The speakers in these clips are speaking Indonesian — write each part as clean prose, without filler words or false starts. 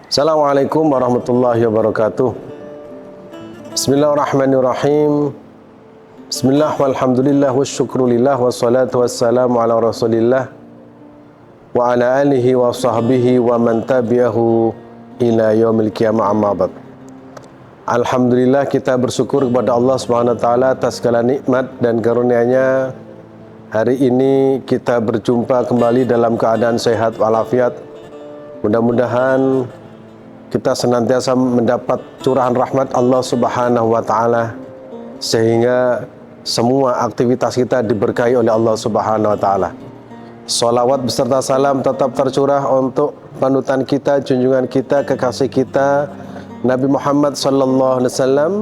Assalamualaikum warahmatullahi wabarakatuh. Bismillahirrahmanirrahim. Bismillah walhamdulillah wassyukrulillah wassalatu wassalamu ala rasulillah wa ala alihi wa sahbihi wa man tabi'ahu ila yaumil qiyamah, amma ba'd. Alhamdulillah, kita bersyukur kepada Allah Subhanahu wa taala atas segala nikmat dan karunia-Nya. Hari ini kita berjumpa kembali dalam keadaan sehat walafiat. Mudah-mudahan kita senantiasa mendapat curahan rahmat Allah Subhanahu wa taala sehingga semua aktivitas kita diberkahi oleh Allah Subhanahu wa taala. Sholawat beserta salam tetap tercurah untuk panutan kita, junjungan kita, kekasih kita, Nabi Muhammad sallallahu alaihi wasallam.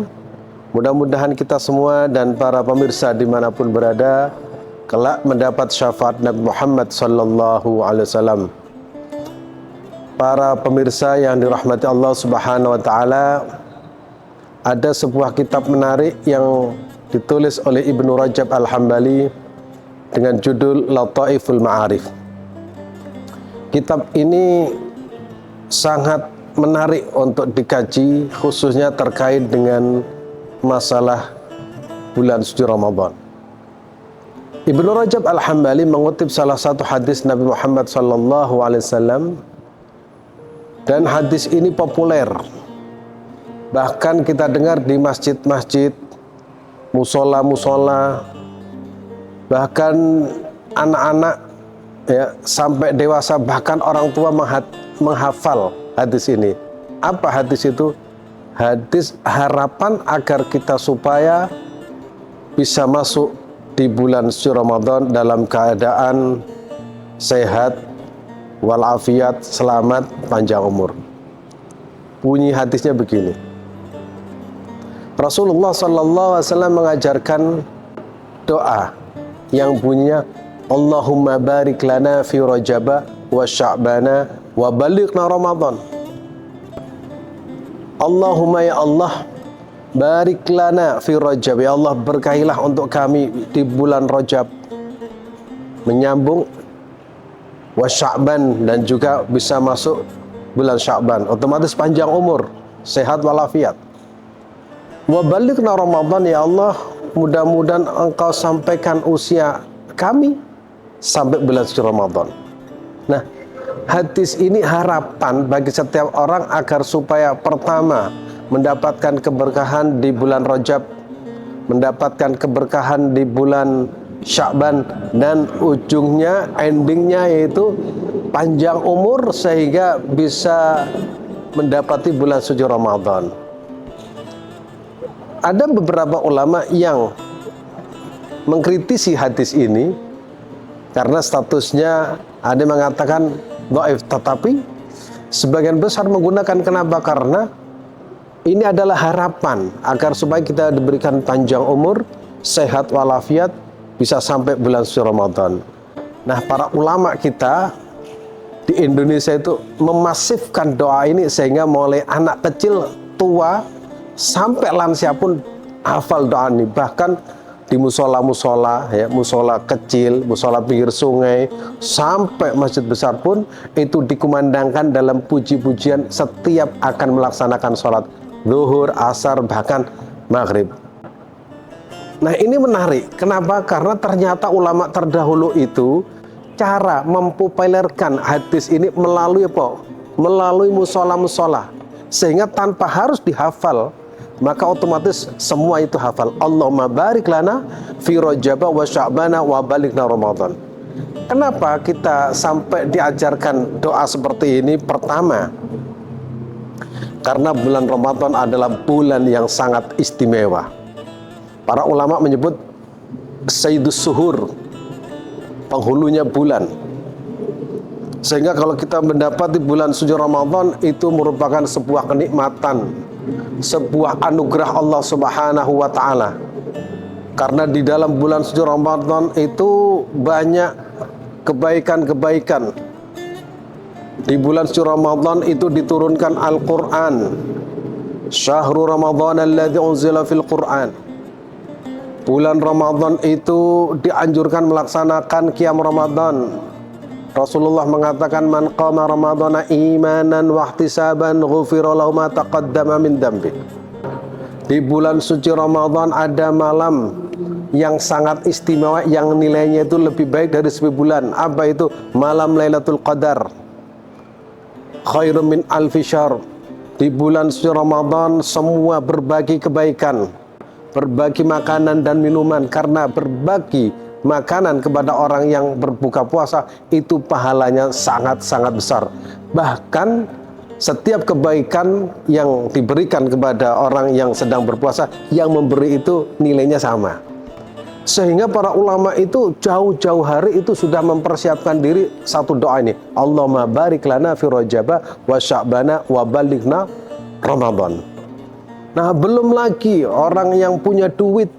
Mudah-mudahan kita semua dan para pemirsa dimanapun berada kelak mendapat syafaat Nabi Muhammad sallallahu alaihi wasallam. Para pemirsa yang dirahmati Allah Subhanahu wa taala, ada sebuah kitab menarik yang ditulis oleh Ibnu Rajab Al-Hambali dengan judul Lataiful Ma'arif. Kitab ini sangat menarik untuk dikaji, khususnya terkait dengan masalah bulan suci Ramadan. Ibnu Rajab Al-Hambali mengutip salah satu hadis Nabi Muhammad sallallahu alaihi wasallam. Dan hadis ini populer. Bahkan kita dengar di masjid-masjid, musola-musola, bahkan anak-anak ya, sampai dewasa, bahkan orang tua menghafal hadis ini. Apa hadis itu? Hadis harapan agar kita supaya bisa masuk di bulan suci Ramadan dalam keadaan sehat walafiat, selamat, panjang umur. Bunyi hadisnya begini. Rasulullah sallallahu alaihi wasallam mengajarkan doa yang bunyinya Allahumma barik lana fi Rajab wa Sya'bana wa balighna Ramadan. Allahumma ya Allah, barik lana fi Rajab, ya Allah berkahilah untuk kami di bulan Rajab, menyambung wa Sya'ban, dan juga bisa masuk bulan Sya'ban, otomatis panjang umur, sehat walafiat. Wa balighna Ramadan, ya Allah mudah-mudahan Engkau sampaikan usia kami sampai bulan suci Ramadan. Nah, hadis ini harapan bagi setiap orang agar supaya pertama mendapatkan keberkahan di bulan Rajab, mendapatkan keberkahan di bulan Sya'ban, dan ujungnya, endingnya yaitu panjang umur sehingga bisa mendapati bulan suci Ramadan. Ada beberapa ulama yang mengkritisi hadis ini karena statusnya ada yang mengatakan dhaif, tetapi sebagian besar menggunakan. Kenapa? Karena ini adalah harapan agar supaya kita diberikan panjang umur, sehat walafiat, bisa sampai bulan suci Ramadan. Nah, para ulama kita di Indonesia itu memasifkan doa ini sehingga mulai anak kecil, tua, sampai lansia pun hafal doa ini. Bahkan di musola-musola, ya, musola kecil, musola pinggir sungai, sampai masjid besar pun itu dikumandangkan dalam puji-pujian setiap akan melaksanakan sholat zuhur, asar, bahkan maghrib. Nah, ini menarik. Kenapa? Karena ternyata ulama terdahulu itu cara mempopulerkan hadis ini melalui apa? Melalui musola-musola. Sehingga tanpa harus dihafal, maka otomatis semua itu hafal. Allahumma barik lana fi Rajab wa Sya'bana wa balighna Ramadan. Kenapa kita sampai diajarkan doa seperti ini? Pertama, karena bulan Ramadan adalah bulan yang sangat istimewa. Para ulama menyebut Sayyidus Suhur, penghulunya bulan. Sehingga kalau kita mendapati bulan suci Ramadan itu merupakan sebuah kenikmatan, sebuah anugerah Allah Subhanahu wa taala. Karena di dalam bulan suci Ramadan itu banyak kebaikan-kebaikan. Di bulan suci Ramadan itu diturunkan Al-Qur'an. Syahrul Ramadan alladzi unzila fil Qur'an. Bulan Ramadan itu dianjurkan melaksanakan qiyam Ramadan. Rasulullah mengatakan, man qama ramadhana imanan wa ihtisaban ghufira lahu ma taqaddama min dambi. Di bulan suci Ramadan ada malam yang sangat istimewa, yang nilainya itu lebih baik dari 1000 bulan. Apa itu? Malam Lailatul Qadar, khairum min alfi syahr. Di bulan suci Ramadan semua berbagi kebaikan, berbagi makanan dan minuman, karena berbagi makanan kepada orang yang berbuka puasa itu pahalanya sangat-sangat besar. Bahkan setiap kebaikan yang diberikan kepada orang yang sedang berpuasa, yang memberi itu nilainya sama. Sehingga para ulama itu jauh-jauh hari itu sudah mempersiapkan diri satu doa ini, Allahumma barik lana fi Rajaba wa Sya'bana wa balighna Ramadan. Nah, belum lagi orang yang punya duit,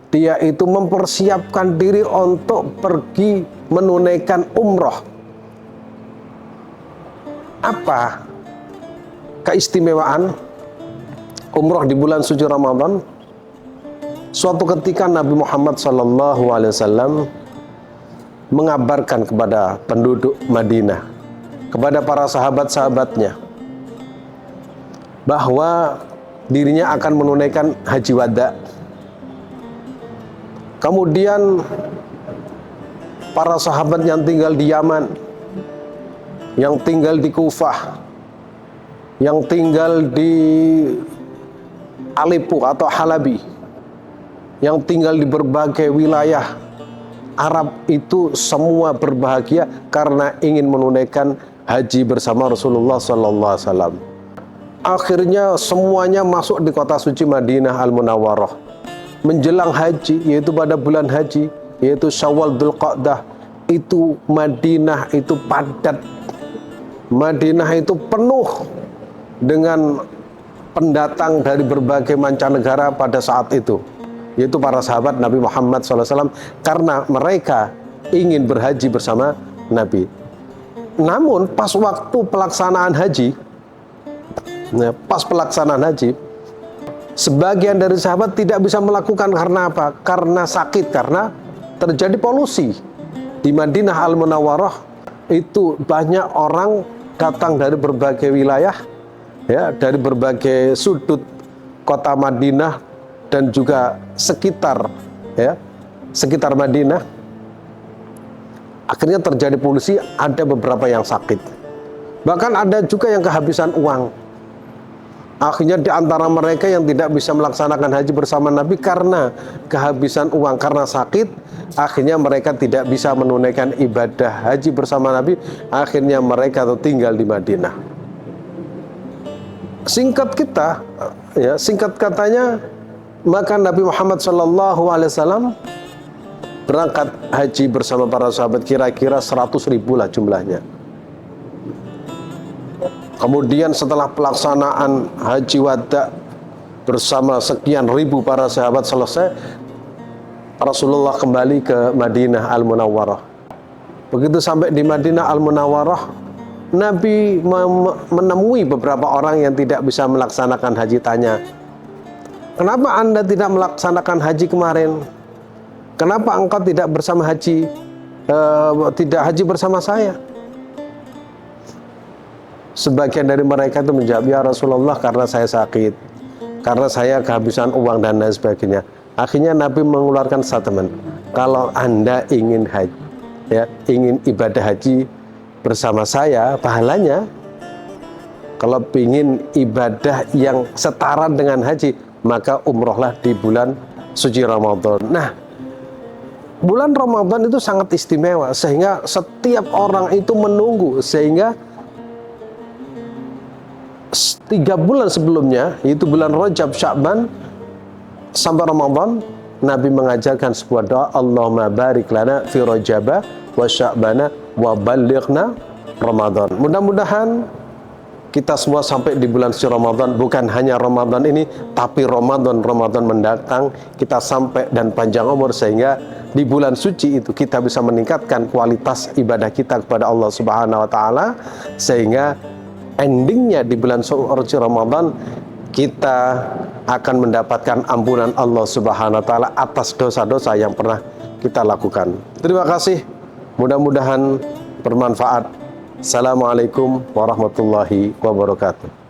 dia itu mempersiapkan diri untuk pergi menunaikan umroh. Apa keistimewaan umroh di bulan suci Ramadan? Suatu ketika Nabi Muhammad SAW mengabarkan kepada penduduk Madinah, kepada para sahabat-sahabatnya, bahwa dirinya akan menunaikan haji wada. Kemudian para sahabat yang tinggal di Yaman, yang tinggal di Kufah, yang tinggal di Aleppo atau Halabi, yang tinggal di berbagai wilayah Arab itu semua berbahagia karena ingin menunaikan haji bersama Rasulullah SAW. Akhirnya semuanya masuk di kota suci Madinah Al-Munawwarah. Menjelang haji, yaitu pada bulan haji, yaitu Syawal Dzulqa'dah, itu Madinah itu padat. Madinah itu penuh dengan pendatang dari berbagai mancanegara pada saat itu, yaitu para sahabat Nabi Muhammad SAW, karena mereka ingin berhaji bersama Nabi. Namun pas waktu pelaksanaan haji, sebagian dari sahabat tidak bisa melakukan. Karena apa? Karena sakit, karena terjadi polusi. Di Madinah Al-Munawwarah itu banyak orang datang dari berbagai wilayah, ya, dari berbagai sudut kota Madinah dan juga sekitar, ya, sekitar Madinah. Akhirnya terjadi polusi, ada beberapa yang sakit. Bahkan ada juga yang kehabisan uang. Akhirnya di antara mereka yang tidak bisa melaksanakan haji bersama Nabi karena kehabisan uang, karena sakit, akhirnya mereka tidak bisa menunaikan ibadah haji bersama Nabi. Akhirnya mereka tinggal di Madinah. Singkat katanya, maka Nabi Muhammad SAW berangkat haji bersama para sahabat, kira-kira 100.000 lah jumlahnya. Kemudian setelah pelaksanaan haji wada bersama sekian ribu para sahabat selesai, Rasulullah kembali ke Madinah Al-Munawwarah. Begitu sampai di Madinah Al-Munawwarah, Nabi menemui beberapa orang yang tidak bisa melaksanakan haji. Tanya, kenapa Anda tidak melaksanakan haji kemarin? Kenapa engkau tidak bersama haji, tidak haji bersama saya? Sebagian dari mereka itu menjawab, ya Rasulullah, karena saya sakit, karena saya kehabisan uang dan lain sebagainya. Akhirnya Nabi mengeluarkan statement, kalau Anda ingin haji, ya, ingin ibadah haji bersama saya, pahalanya, kalau ingin ibadah yang setara dengan haji, maka umrohlah di bulan suci Ramadan. Nah, bulan Ramadan itu sangat istimewa, sehingga setiap orang itu menunggu, sehingga 3 bulan sebelumnya, yaitu bulan Rajab, Sya'ban sampai Ramadan, Nabi mengajarkan sebuah doa, Allahumma barik lana fi Rajaba wa Sya'bana wa balighna Ramadan. Mudah-mudahan kita semua sampai di bulan suci Ramadan, bukan hanya Ramadan ini, tapi Ramadan mendatang, kita sampai dan panjang umur, sehingga di bulan suci itu kita bisa meningkatkan kualitas ibadah kita kepada Allah Subhanahu wa Ta'ala, sehingga endingnya di bulan suci Ramadan kita akan mendapatkan ampunan Allah Subhanahu wa Ta'ala atas dosa-dosa yang pernah kita lakukan. Terima kasih. Mudah-mudahan bermanfaat. Assalamualaikum warahmatullahi wabarakatuh.